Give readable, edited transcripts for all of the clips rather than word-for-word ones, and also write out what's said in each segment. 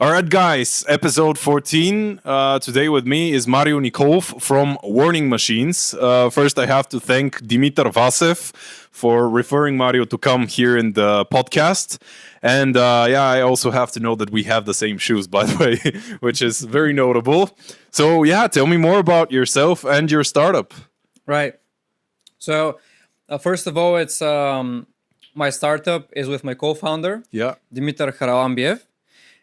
All right, guys, episode 14. Today with me is Mario Nikolov from Warning Machines. First, I have to thank Dimitar Vasev for referring Mario to come here in the podcast. And I also have to know that we have the same shoes, by the way, which is very notable. So, tell me more about yourself and your startup. Right. So, first of all, it's my startup is with my co-founder, Dimitar Haralambiev.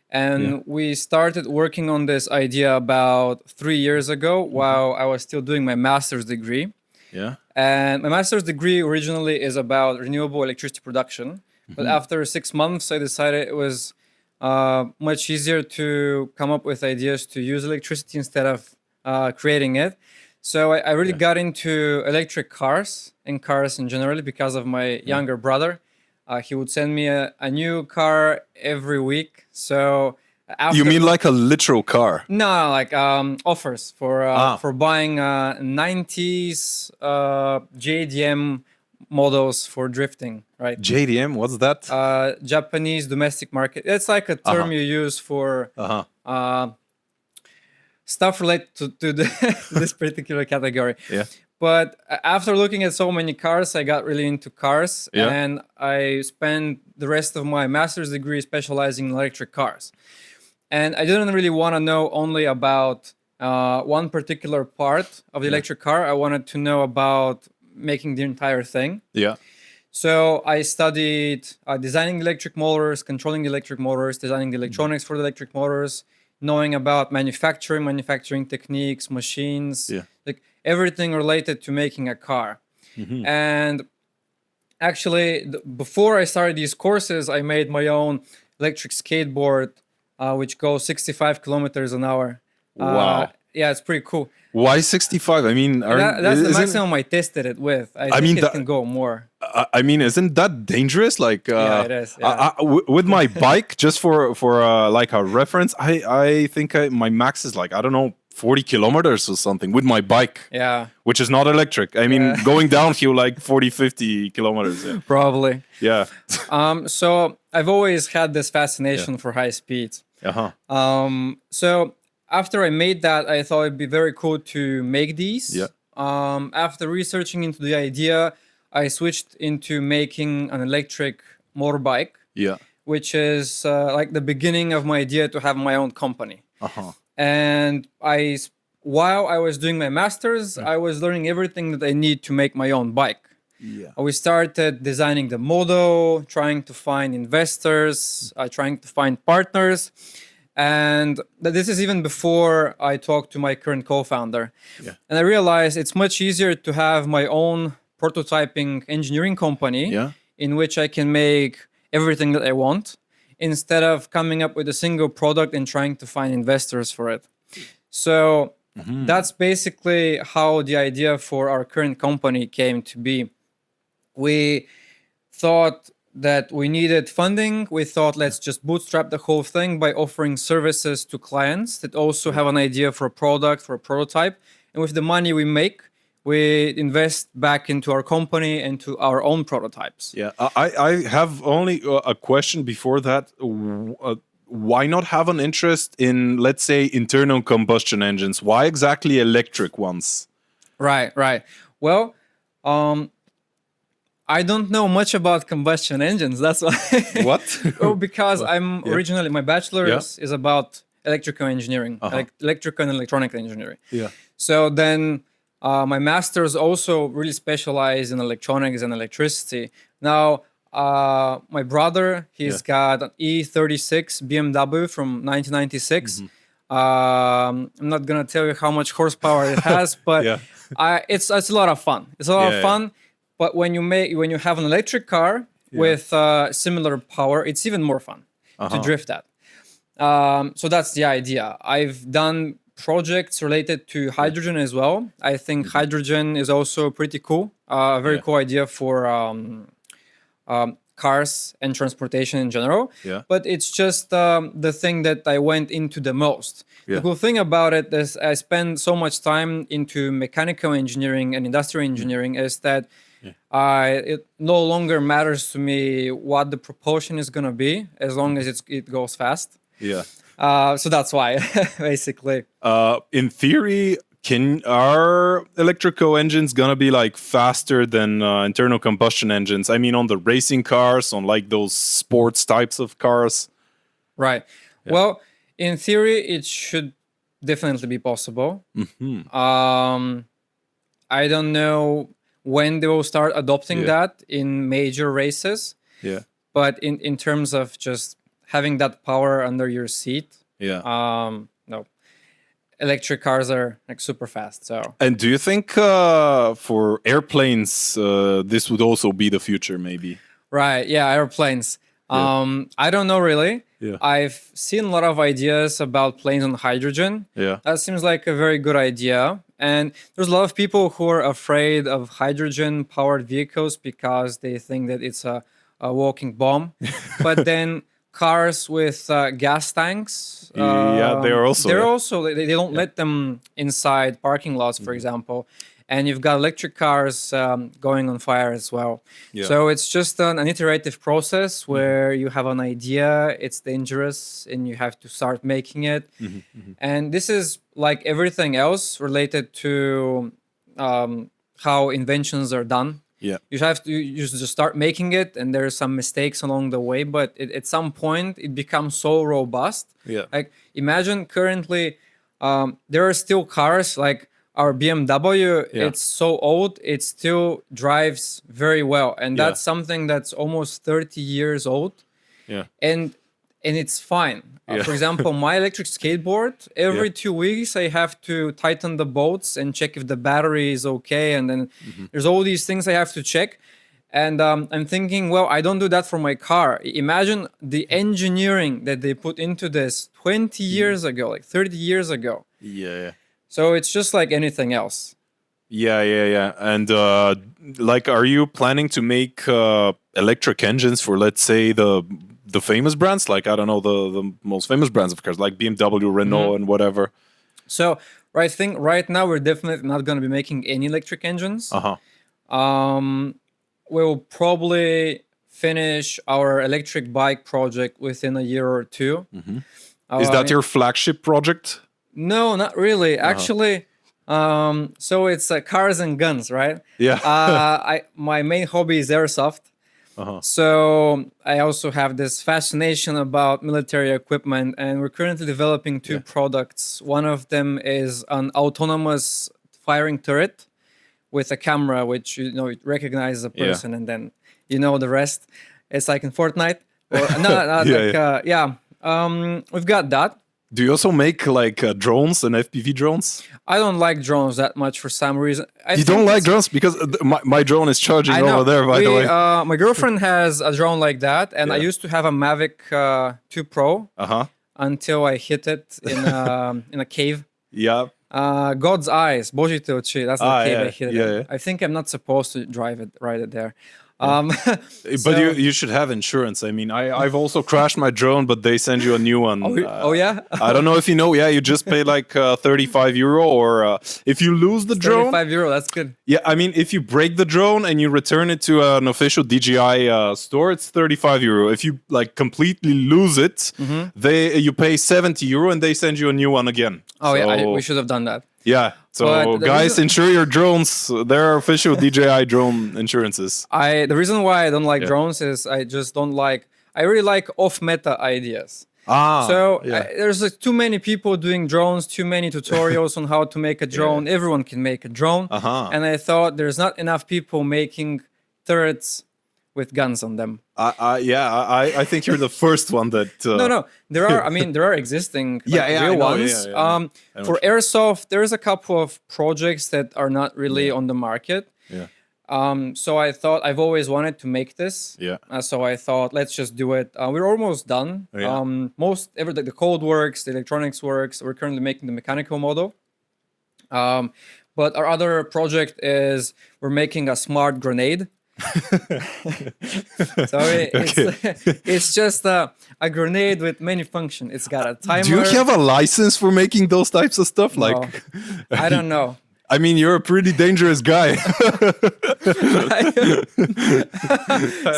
And we started working on this idea about 3 years ago while I was still doing my master's degree. And my master's degree originally is about renewable electricity production. But after 6 months, I decided it was much easier to come up with ideas to use electricity instead of creating it. So I really got into electric cars and cars in general because of my younger brother. He would send me a new car every week. So after You mean like a literal car? No, like offers for buying 90s JDM models for drifting, right? JDM, what's that? Japanese domestic market. It's like a term you use for stuff related to this particular category. But after looking at so many cars, I got really into cars, and I spent the rest of my master's degree specializing in electric cars. And I didn't really want to know only about one particular part of the electric car. I wanted to know about making the entire thing. So I studied designing electric motors, controlling the electric motors, designing the electronics for the electric motors, knowing about manufacturing techniques, machines, like everything related to making a car. And actually, before I started these courses, I made my own electric skateboard, which goes 65 kilometers an hour. Wow. Yeah, it's pretty cool. Why 65? I mean, that's the maximum I tested it with. I think it can go more. I mean, isn't that dangerous? Like, yeah, it is. Yeah. With my bike, just for like a reference, I think my max is like, I don't know, 40 kilometers or something with my bike. Yeah. Which is not electric. I mean, going downhill like 40, 50 kilometers. Yeah. Probably. Yeah. So I've always had this fascination for high speeds. So after I made that, I thought it'd be very cool to make these. After researching into the idea, I switched into making an electric motorbike, which is like the beginning of my idea to have my own company. And while I was doing my master's, I was learning everything that I need to make my own bike. We started designing the model, trying to find investors, trying to find partners. And this is even before I talked to my current co-founder. And I realized it's much easier to have my own prototyping engineering company in which I can make everything that I want instead of coming up with a single product and trying to find investors for it. So that's basically how the idea for our current company came to be. We thought that we needed funding. We thought, let's just bootstrap the whole thing by offering services to clients that also have an idea for a product, for a prototype. And with the money we make, we invest back into our company and to our own prototypes. I have only a question before that. Why not have an interest in, let's say, internal combustion engines? Why exactly electric ones? Right. Well, I don't know much about combustion engines. That's why. What? Well, because I'm originally, my bachelor's is about electrical engineering, like electrical and electronic engineering. So then my master's also really specialized in electronics and electricity. Now, my brother, he's got an E36 BMW from 1996. I'm not gonna tell you how much horsepower it has, but it's a lot of fun. It's a lot of fun. But when you have an electric car with similar power, it's even more fun to drift at. So that's the idea. I've done projects related to hydrogen as well. I think hydrogen is also pretty cool. A very cool idea for cars and transportation in general. But it's just the thing that I went into the most. The cool thing about it is I spend so much time into mechanical engineering and industrial engineering is that it no longer matters to me what the propulsion is going to be as long as it goes fast. So that's why, basically. In theory, are electrical engines gonna be like faster than internal combustion engines? I mean, on the racing cars, on like those sports types of cars. Right. Yeah. Well, in theory, it should definitely be possible. I don't know when they will start adopting that in major races. Yeah. But in terms of just having that power under your seat, no. Electric cars are like super fast. So. And do you think for airplanes this would also be the future, maybe? Right. Yeah, airplanes. I don't know really. Yeah. I've seen a lot of ideas about planes on hydrogen. Yeah. That seems like a very good idea. And there's a lot of people who are afraid of hydrogen-powered vehicles because they think that it's a walking bomb. But then cars with gas tanks, they're also they don't let them inside parking lots, for example. And you've got electric cars going on fire as well. Yeah. So it's just an iterative process where you have an idea, it's dangerous, and you have to start making it. And this is like everything else related to how inventions are done. Yeah. You just start making it, and there's some mistakes along the way, but at some point it becomes so robust. Yeah. Like imagine currently there are still cars like our BMW, it's so old, it still drives very well. And that's something that's almost 30 years old. Yeah. And it's fine. For example, my electric skateboard, every 2 weeks I have to tighten the bolts and check if the battery is okay. And then there's all these things I have to check. And I'm thinking, well, I don't do that for my car. Imagine the engineering that they put into this 20 years ago, like 30 years ago. Yeah. So it's just like anything else. Yeah. And like, are you planning to make electric engines for, let's say, the famous brands? Like, I don't know, the most famous brands of cars, like BMW, Renault, and whatever. So I think right now we're definitely not going to be making any electric engines. We'll probably finish our electric bike project within a year or two. Is that your flagship project? No, not really. Actually, so it's cars and guns, right? Yeah. My main hobby is airsoft. So I also have this fascination about military equipment, and we're currently developing two products. One of them is an autonomous firing turret with a camera, which it recognizes a person, and then the rest. It's like in Fortnite. We've got that. Do you also make like drones and FPV drones? I don't like drones that much for some reason. You don't like drones? Because my drone is charging over there, by the way. My girlfriend has a drone like that, and I used to have a Mavic 2 Pro until I hit it in a cave. Yeah. God's eyes, Božíte oči, that's the cave I hit it in. I think I'm not supposed to drive it right there. But you should have insurance. I mean, I've also crashed my drone, but they send you a new one. Yeah? I don't know if you know. Yeah, you just pay like €35, or if you lose the drone. €35, that's good. Yeah, I mean, if you break the drone and you return it to an official DJI store, it's €35. If you like completely lose it, you pay €70 and they send you a new one again. We should have done that. Yeah, so guys, insure your drones. There are official DJI drone insurances. The reason why I don't like drones is I just don't like. I really like off-meta ideas. There's too many people doing drones, too many tutorials on how to make a drone. Everyone can make a drone, and I thought there's not enough people making turrets with guns on them. I think you're the first one that. No. There are existing real ones. For airsoft, there's a couple of projects that are not really on the market. Yeah. So I thought I've always wanted to make this. Yeah. So I thought let's just do it. We're almost done. The code works, the electronics works. We're currently making the mechanical model. But our other project is we're making a smart grenade. It's just a grenade with many functions. It's got a timer. Do you have a license for making those types of stuff? No, I don't know. I mean, you're a pretty dangerous guy.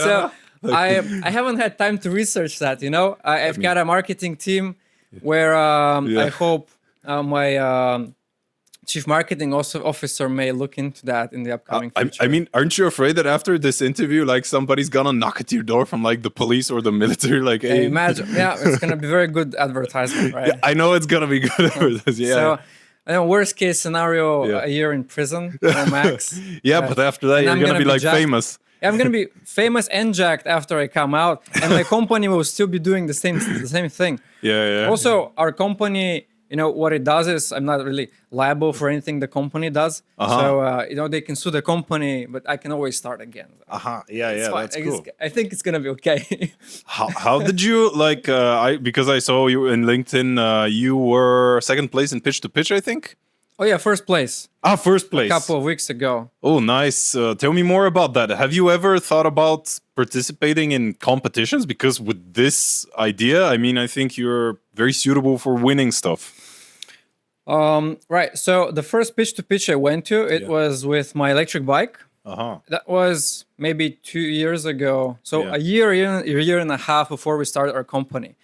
So I haven't had time to research that. I've got a marketing team. where I hope my chief marketing officer may look into that in the upcoming future. I mean, aren't you afraid that after this interview, like somebody's gonna knock at your door from like the police or the military? Like, hey, imagine, it's gonna be very good advertisement, right? Yeah, I know it's gonna be good advertisement. Yeah. So, worst case scenario, a year in prison or max. Yeah, but after that, you're gonna be like famous. I'm gonna be famous and jacked after I come out, and my company will still be doing the same thing. Yeah. Also, our company, what it does is I'm not really liable for anything the company does. So they can sue the company, but I can always start again. Yeah, that's cool. I think it's gonna be okay. How did you like? Because I saw you in LinkedIn, you were second place in pitch to pitch, I think. Oh yeah, first place. First place. A couple of weeks ago. Oh, nice. Tell me more about that. Have you ever thought about participating in competitions? Because with this idea, I mean, I think you're very suitable for winning stuff. Right. So the first pitch to pitch I went to, it was with my electric bike. That was maybe 2 years ago. So a year and a half before we started our company.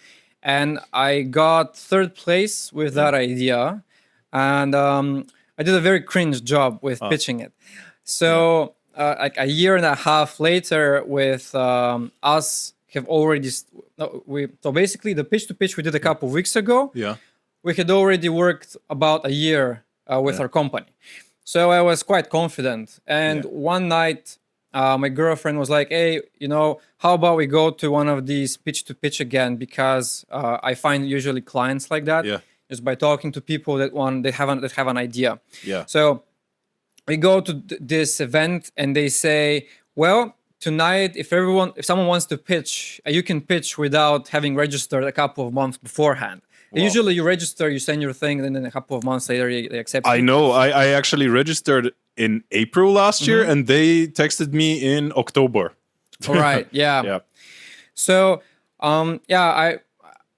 And I got third place with that idea. And I did a very cringe job with pitching it. So like a year and a half later with us have already... So basically the pitch to pitch we did a couple of weeks ago. Yeah. We had already worked about a year with our company. So I was quite confident. And one night, my girlfriend was like, hey, how about we go to one of these pitch to pitch again? Because I find usually clients like that. Yeah. Just by talking to people that have an idea. Yeah. So we go to this event and they say, well, tonight, if someone wants to pitch, you can pitch without having registered a couple of months beforehand. Wow. Usually you register, you send your thing, and then a couple of months later they accept it. I know. I actually registered in April last year and they texted me in October. All right. Yeah. Yeah. So,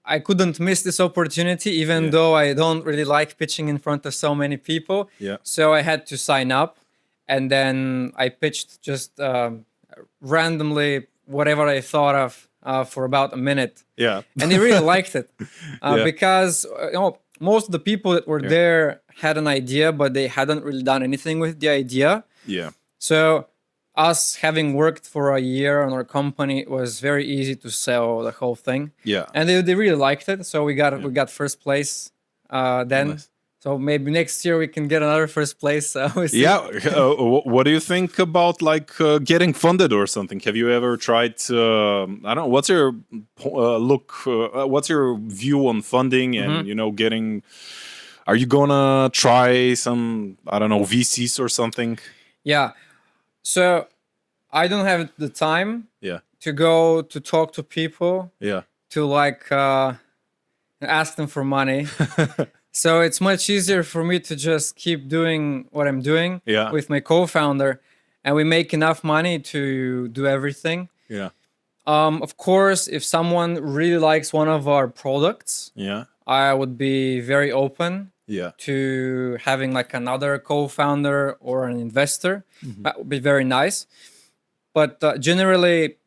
I couldn't miss this opportunity, even though I don't really like pitching in front of so many people. Yeah. So I had to sign up, and then I pitched just randomly whatever I thought of for about a minute. Yeah. And they really liked it because most of the people that were there had an idea, but they hadn't really done anything with the idea. Yeah. So us having worked for a year on our company, it was very easy to sell the whole thing. Yeah. And they really liked it. So we got first place then. Nice. So maybe next year we can get another first place. Yeah. What do you think about like getting funded or something? Have you ever tried? I don't know. What's your what's your view on funding and getting? Are you gonna try some VCs or something? Yeah. So I don't have the time to go to talk to people to like ask them for money. So it's much easier for me to just keep doing what I'm doing with my co-founder, and we make enough money to do everything. Yeah. Of course, if someone really likes one of our products, I would be very open to having like another co-founder or an investor. That would be very nice. But generally,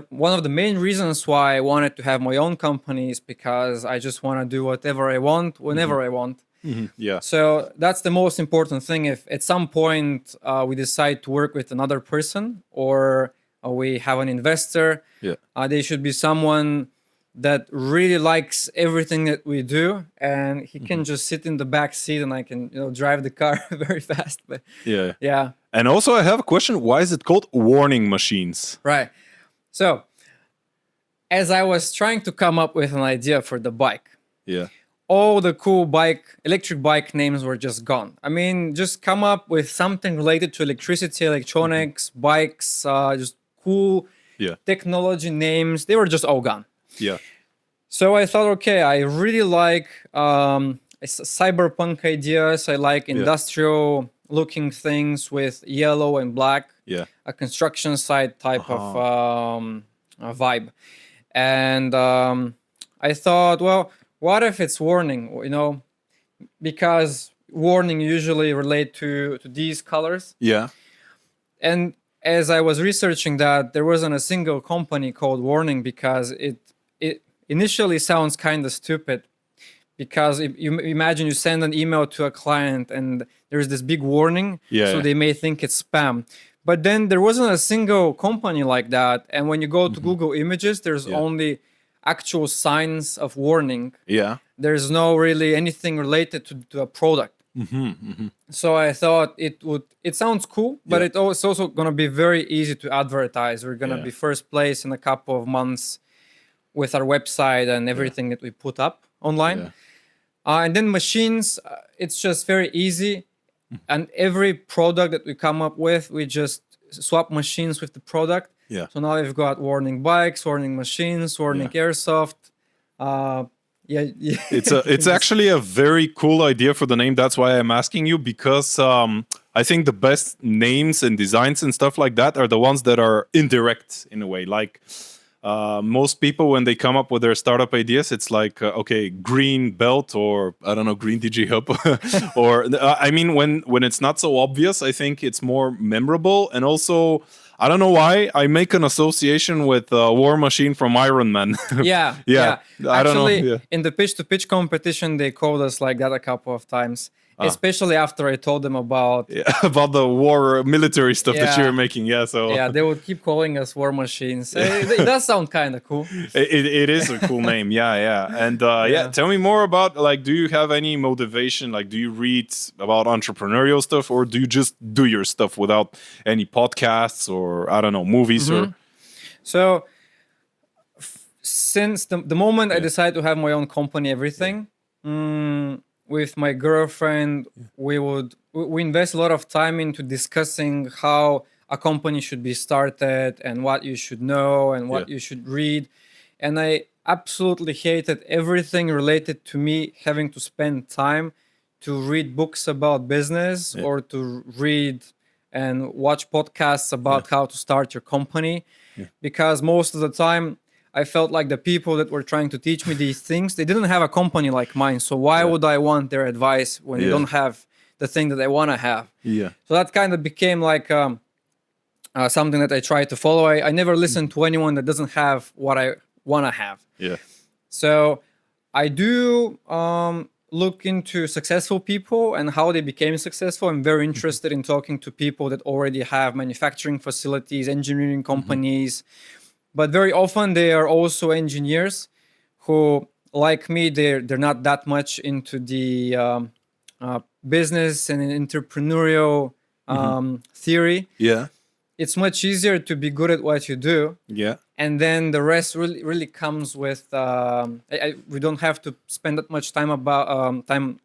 one of the main reasons why I wanted to have my own company is because I just want to do whatever I want, whenever I want. Yeah. So that's the most important thing. If at some point we decide to work with another person or we have an investor, they should be someone that really likes everything that we do, and he can just sit in the back seat and I can drive the car very fast. But yeah. And also I have a question. Why is it called warning machines? Right. So as I was trying to come up with an idea for the bike, all the cool electric bike names were just gone. I mean, just come up with something related to electricity, electronics, bikes, just cool technology names. They were just all gone. Yeah. So I thought, okay, I really like cyberpunk ideas. I like industrial looking things with yellow and black. Yeah. A construction site type of vibe. And I thought, well, what if it's warning? Because warning usually relate to these colors. Yeah. And as I was researching that, there wasn't a single company called Warning because it initially sounds kind of stupid. because if you imagine you send an email to a client and there's this big warning, so they may think it's spam. But then there wasn't a single company like that. And when you go to Google Images, there's only actual signs of warning. Yeah. There's no really anything related to a product. So I thought it sounds cool, but it's also going to be very easy to advertise. We're going to be first place in a couple of months with our website and everything that we put up online. And then machines, it's just very easy. And every product that we come up with, we just swap machines with the product. So now we've got warning bikes, warning machines, warning airsoft. It's actually a very cool idea for the name. That's why I'm asking you, because I think the best names and designs and stuff like that are the ones that are indirect in a way. Like most people, when they come up with their startup ideas, it's like, okay, green belt, or I don't know, green DG hub. Or I mean, when it's not so obvious, I think it's more memorable. And also, I don't know why I make an association with War Machine from Iron Man. Yeah. I don't know. Actually, in the pitch-to-pitch competition, they called us like that a couple of times. Especially after I told them about about the war military stuff that you're making. They would keep calling us War Machines. It does sound kind of cool. It is a cool name. And tell me more about, like, do you have any motivation? Like, do you read about entrepreneurial stuff, or do you just do your stuff without any podcasts or, I don't know, movies? Or so since the moment I decided to have my own company, everything, with my girlfriend, we invest a lot of time into discussing how a company should be started and what you should know and what you should read. And I absolutely hated everything related to me having to spend time to read books about business or to read and watch podcasts about how to start your company. Because most of the time, I felt like the people that were trying to teach me these things, they didn't have a company like mine. So why would I want their advice when they don't have the thing that I want to have? So that kind of became like something that I tried to follow. I never listened to anyone that doesn't have what I want to have. So I do look into successful people and how they became successful. I'm very interested in talking to people that already have manufacturing facilities, engineering companies. But very often they are also engineers who, like me, they're not that much into the business and entrepreneurial theory. It's much easier to be good at what you do. And then the rest really comes with we don't have to spend that much time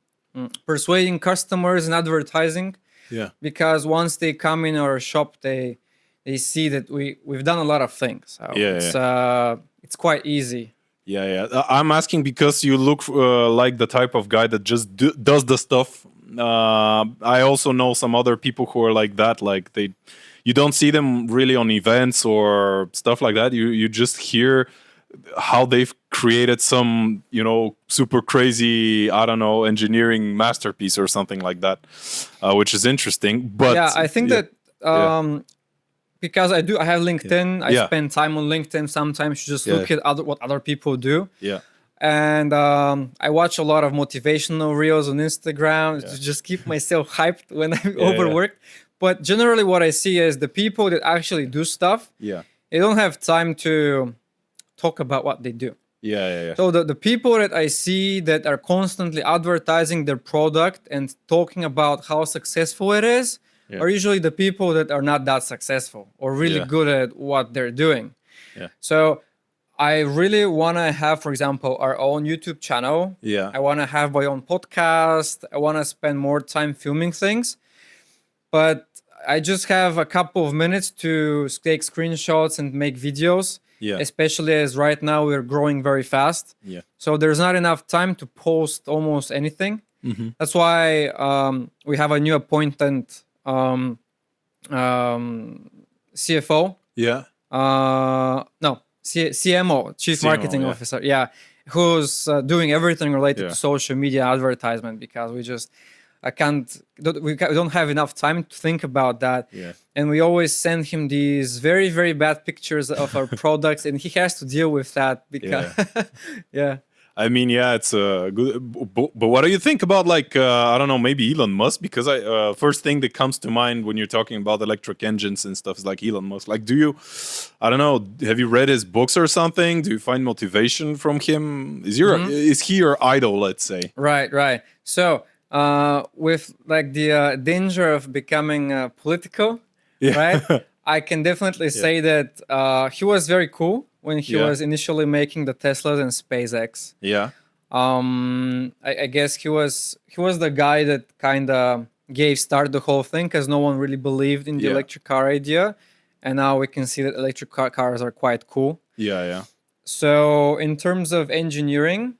persuading customers and advertising. Because once they come in our shop, they see that we've done a lot of things. So it's quite easy. I'm asking because you look like the type of guy that just does the stuff. I also know some other people who are like that. Like you don't see them really on events or stuff like that. You just hear how they've created some, super crazy, I don't know, engineering masterpiece or something like that, which is interesting. But I think that because I have LinkedIn, I spend time on LinkedIn sometimes to just look at what other people do. And I watch a lot of motivational reels on Instagram to just keep myself hyped when I'm overworked. But generally what I see is the people that actually do stuff, they don't have time to talk about what they do. So the people that I see that are constantly advertising their product and talking about how successful it is, are usually the people that are not that successful or really good at what they're doing. So I really want to have, for example, our own YouTube channel. I want to have my own podcast. I want to spend more time filming things. But I just have a couple of minutes to take screenshots and make videos, especially as right now we're growing very fast. So there's not enough time to post almost anything. That's why we have a new appointment. CFO. CMO, Chief Marketing Officer. Who's doing everything related to social media advertisement, because we don't have enough time to think about that. And we always send him these very, very bad pictures of our products, and he has to deal with that because I mean, yeah, it's good. But what do you think about, like, I don't know, maybe Elon Musk? Because first thing that comes to mind when you're talking about electric engines and stuff is like Elon Musk. Like, I don't know, have you read his books or something? Do you find motivation from him? Is he your idol, let's say? Right. So, with like the danger of becoming political, right? I can definitely say that he was very cool when he was initially making the Teslas and SpaceX. Yeah. I guess he was the guy that kind of gave start the whole thing, because no one really believed in the electric car idea, and now we can see that electric cars are quite cool. Yeah. So in terms of engineering,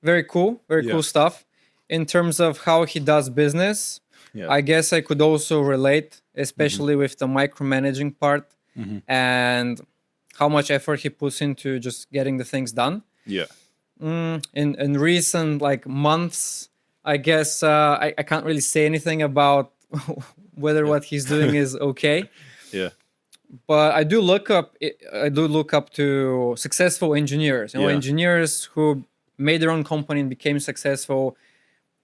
very cool stuff. In terms of how he does business, I guess I could also relate, especially with the micromanaging part and how much effort he puts into just getting the things done. Yeah. In recent like months, I guess I can't really say anything about whether what he's doing is okay. Yeah. But I do look up to successful engineers. Engineers who made their own company and became successful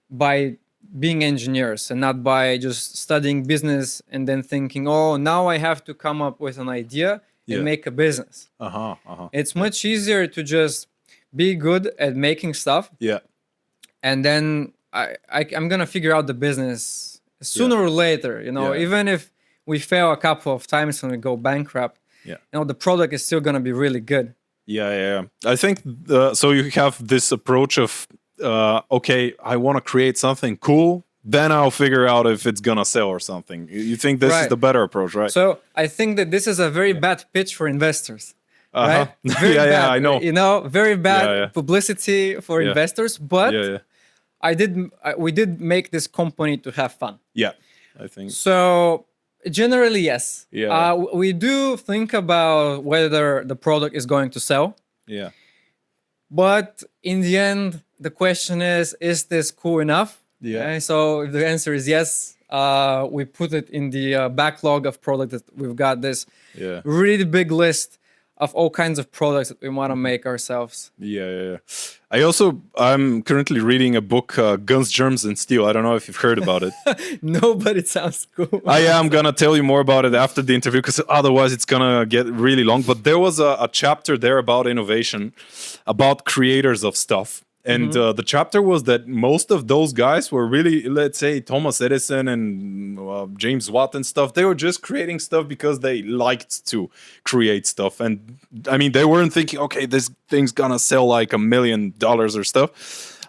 by being engineers and not by just studying business and then thinking, oh, now I have to come up with an idea and make a business. It's much easier to just be good at making stuff. Yeah. And then I'm gonna figure out the business sooner or later. Even if we fail a couple of times and we go bankrupt, the product is still gonna be really good. Yeah. I think so. You have this approach of okay, I want to create something cool, then I'll figure out if it's gonna sell or something. You think this is the better approach, right? So I think that this is a very bad pitch for investors. Right? Very bad, bad, I know. Very bad publicity for investors. But we did make this company to have fun. Yeah, I think so. Generally, yes. Yeah. We do think about whether the product is going to sell. Yeah. But in the end, the question is this cool enough? Yeah. Okay, so if the answer is yes, we put it in the backlog of products that we've got this really big list of all kinds of products that we want to make ourselves. Yeah. I'm currently reading a book, Guns, Germs, and Steel. I don't know if you've heard about it. No, but it sounds cool. I'm going to tell you more about it after the interview, because otherwise it's going to get really long. But there was a chapter there about innovation, about creators of stuff. And the chapter was that most of those guys were really, let's say, Thomas Edison and James Watt and stuff. They were just creating stuff because they liked to create stuff. And I mean, they weren't thinking, okay, this thing's gonna sell like $1 million or stuff.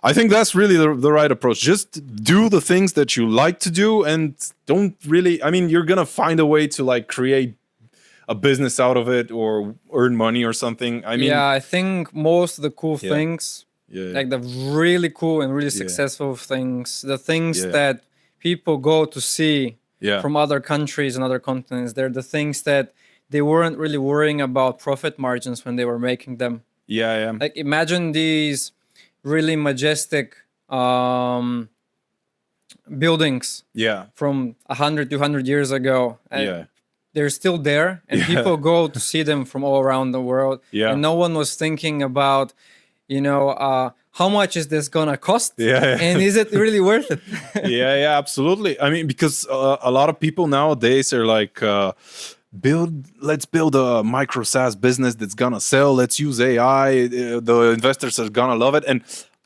I think that's really the right approach. Just do the things that you like to do, and don't really, I mean, you're gonna find a way to like create a business out of it or earn money or something. I mean, I think most of the cool things, like the really cool and really successful things, the things that people go to see from other countries and other continents, they're the things that they weren't really worrying about profit margins when they were making them. Like imagine these really majestic buildings from 100, 200 years ago. They're still there, and people go to see them from all around the world. And no one was thinking about, how much is this gonna cost? And is it really worth it? Absolutely. I mean, because a lot of people nowadays are like, let's build a micro SaaS business that's gonna sell. Let's use AI. The investors are gonna love it. And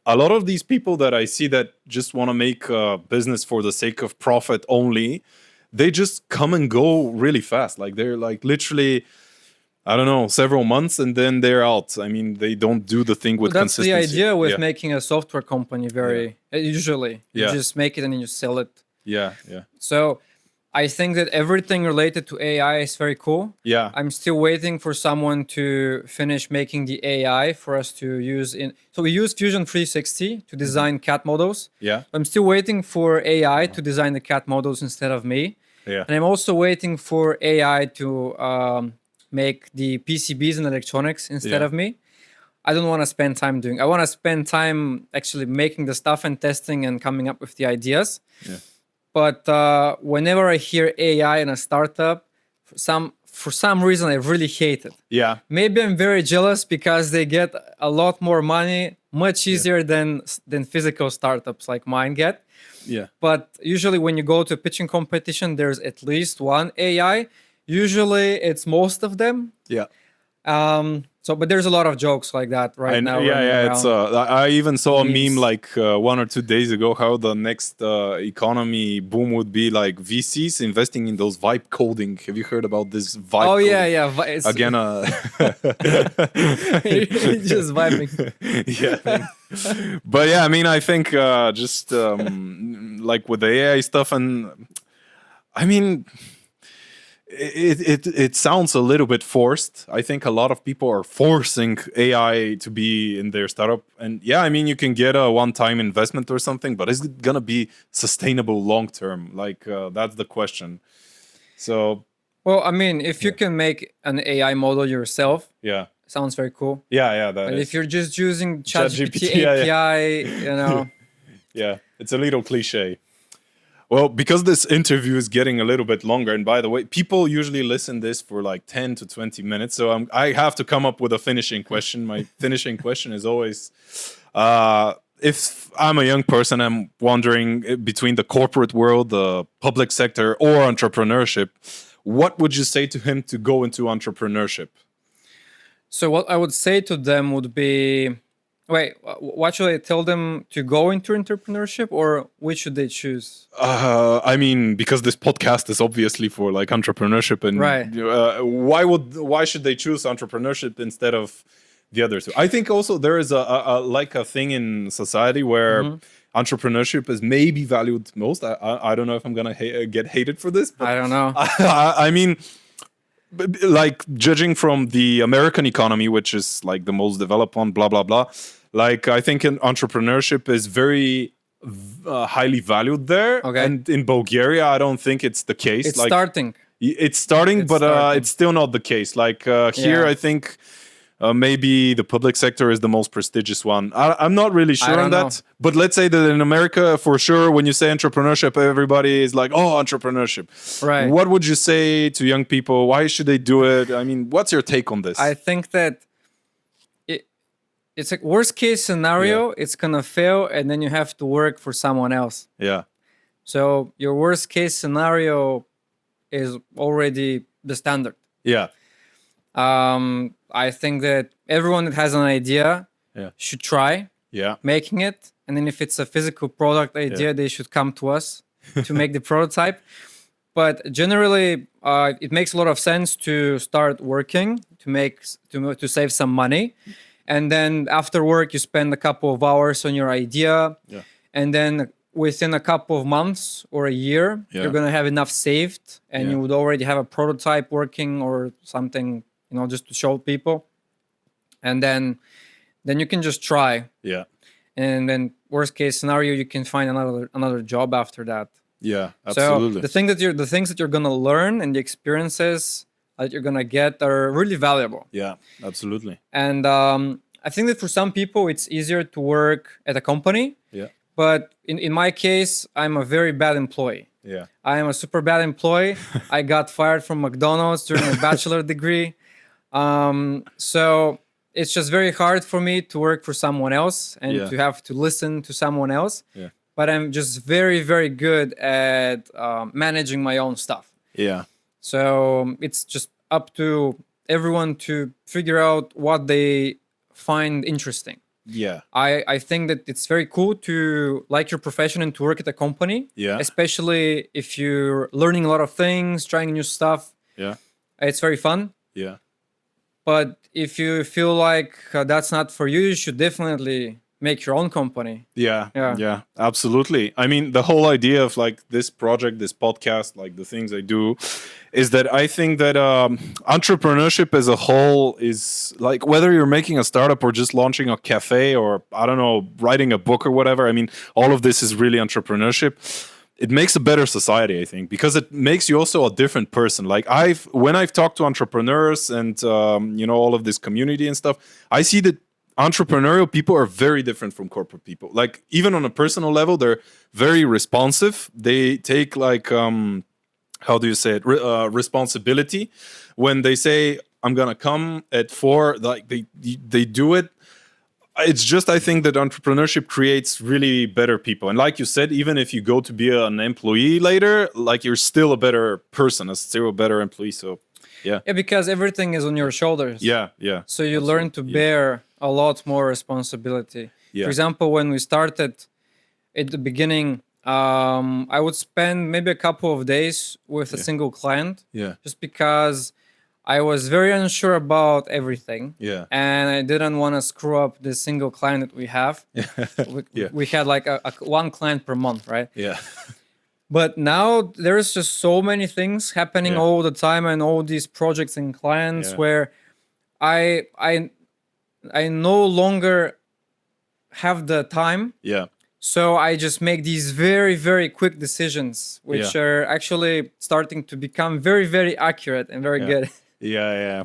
a lot of these people that I see that just want to make a business for the sake of profit only, they just come and go really fast. Like they're like literally, I don't know, several months, and then they're out. I mean, they don't do the thing with consistency. That's the idea with making a software company. Usually, you just make it and then you sell it. So I think that everything related to AI is very cool. I'm still waiting for someone to finish making the AI for us to use in. So we use Fusion 360 to design CAD models. I'm still waiting for AI to design the CAD models instead of me. And I'm also waiting for AI to make the PCBs and electronics instead of me. I don't want to spend time doing. I want to spend time actually making the stuff and testing and coming up with the ideas. But whenever I hear AI in a startup, for some reason I really hate it. Maybe I'm very jealous because they get a lot more money much easier than physical startups like mine get. Yeah. But usually when you go to a pitching competition, there's at least one AI. Usually it's most of them. Yeah. But there's a lot of jokes like that now. Yeah. It's I even saw a meme like 1 or 2 days ago how the next economy boom would be like VCs investing in those vibe coding. Have you heard about this vibe? Oh coding? yeah. Again, just vibing. Yeah. But yeah, I mean, I think just like with the AI stuff, and I mean. It sounds a little bit forced. I think a lot of people are forcing AI to be in their startup. And yeah, I mean, you can get a one-time investment or something, but is it going to be sustainable long-term? Like, that's the question. So... Well, I mean, if you can make an AI model yourself, sounds very cool. Yeah, but if you're just using ChatGPT API, Yeah, it's a little cliche. Well, because this interview is getting a little bit longer, and by the way, people usually listen this for like 10 to 20 minutes, so I have to come up with a finishing question. My finishing question is always, if I'm a young person, I'm wondering between the corporate world, the public sector, or entrepreneurship, what would you say to him to go into entrepreneurship? So what I would say to them would be... Wait, what should I tell them to go into entrepreneurship, or which should they choose? I mean, because this podcast is obviously for like entrepreneurship, and why should they choose entrepreneurship instead of the other two? I think also there is a thing in society where entrepreneurship is maybe valued most. I don't know if I'm gonna get hated for this, but I don't know. I mean, like judging from the American economy, which is like the most developed one, blah blah blah. Like I think entrepreneurship is very highly valued there, and in Bulgaria, I don't think it's the case. It's starting. It's starting, but it's still not the case. Like here, I think maybe the public sector is the most prestigious one. I'm not really sure on that. But let's say that in America, for sure, when you say entrepreneurship, everybody is like, oh, entrepreneurship. Right. What would you say to young people? Why should they do it? I mean, what's your take on this? I think that it's like worst case scenario, it's going to fail, and then you have to work for someone else. Yeah. So your worst case scenario is already the standard. Yeah. I think that everyone that has an idea should try making it. And then if it's a physical product idea, they should come to us to make the prototype. But generally, it makes a lot of sense to start working to save some money. And then after work, you spend a couple of hours on your idea. Yeah. And then within a couple of months or a year, you're going to have enough saved, and you would already have a prototype working or something, just to show people. And then you can just try. Yeah. And then worst case scenario, you can find another job after that. Yeah, absolutely. So the things that you're going to learn and the experiences that you're going to get are really valuable. Yeah, absolutely. And I think that for some people, it's easier to work at a company. Yeah. But in my case, I'm a very bad employee. Yeah. I am a super bad employee. I got fired from McDonald's during my bachelor degree. So it's just very hard for me to work for someone else and to have to listen to someone else. Yeah. But I'm just very, very good at managing my own stuff. Yeah. So it's just up to everyone to figure out what they find interesting. Yeah. I think that it's very cool to like your profession and to work at a company. Yeah. Especially if you're learning a lot of things, trying new stuff. Yeah. It's very fun. Yeah. But if you feel like that's not for you, you should definitely make your own company. Yeah, absolutely. I mean, the whole idea of like this project, this podcast, like the things I do, is that I think that entrepreneurship as a whole is like whether you're making a startup or just launching a cafe or, I don't know, writing a book or whatever. I mean, all of this is really entrepreneurship. It makes a better society, I think, because it makes you also a different person. Like when I've talked to entrepreneurs and, all of this community and stuff, I see that entrepreneurial people are very different from corporate people. Like even on a personal level, they're very responsive. They take like, how do you say it? Responsibility. When they say, I'm going to come at 4, like they do it. It's just, I think that entrepreneurship creates really better people. And like you said, even if you go to be an employee later, like you're still a better person, still a better employee. So, yeah. Yeah, because everything is on your shoulders. Yeah. So you learn to bear a lot more responsibility. Yeah. For example, when we started at the beginning, I would spend maybe a couple of days with a single client. Yeah. Just because I was very unsure about everything. Yeah. And I didn't want to screw up the single client that we have. We had like a one client per month, right? Yeah. But now there's just so many things happening all the time, and all these projects and clients where I no longer have the time. Yeah. So I just make these very, very quick decisions, which are actually starting to become very, very accurate and very good. Yeah.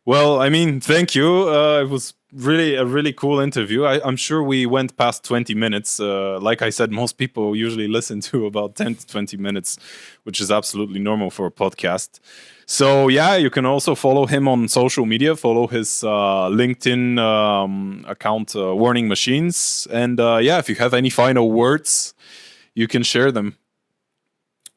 Well, I mean, thank you. It was really a really cool interview. I'm sure we went past 20 minutes. Like I said, most people usually listen to about 10 to 20 minutes, which is absolutely normal for a podcast. So yeah, you can also follow him on social media. Follow his LinkedIn account, Warning Machines. And yeah, if you have any final words, you can share them.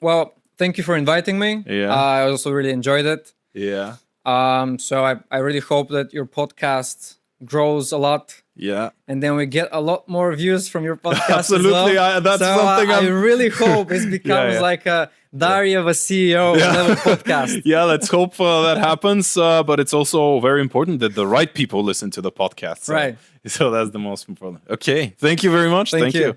Well, thank you for inviting me. Yeah. I also really enjoyed it. Yeah. So I really hope that your podcast grows a lot. Yeah. And then we get a lot more views from your podcast. Absolutely. As well. That's something I really hope it becomes like a diary of a CEO level podcast. Yeah, let's hope that happens. But it's also very important that the right people listen to the podcast. Right. So that's the most important. Okay. Thank you very much. Thank you.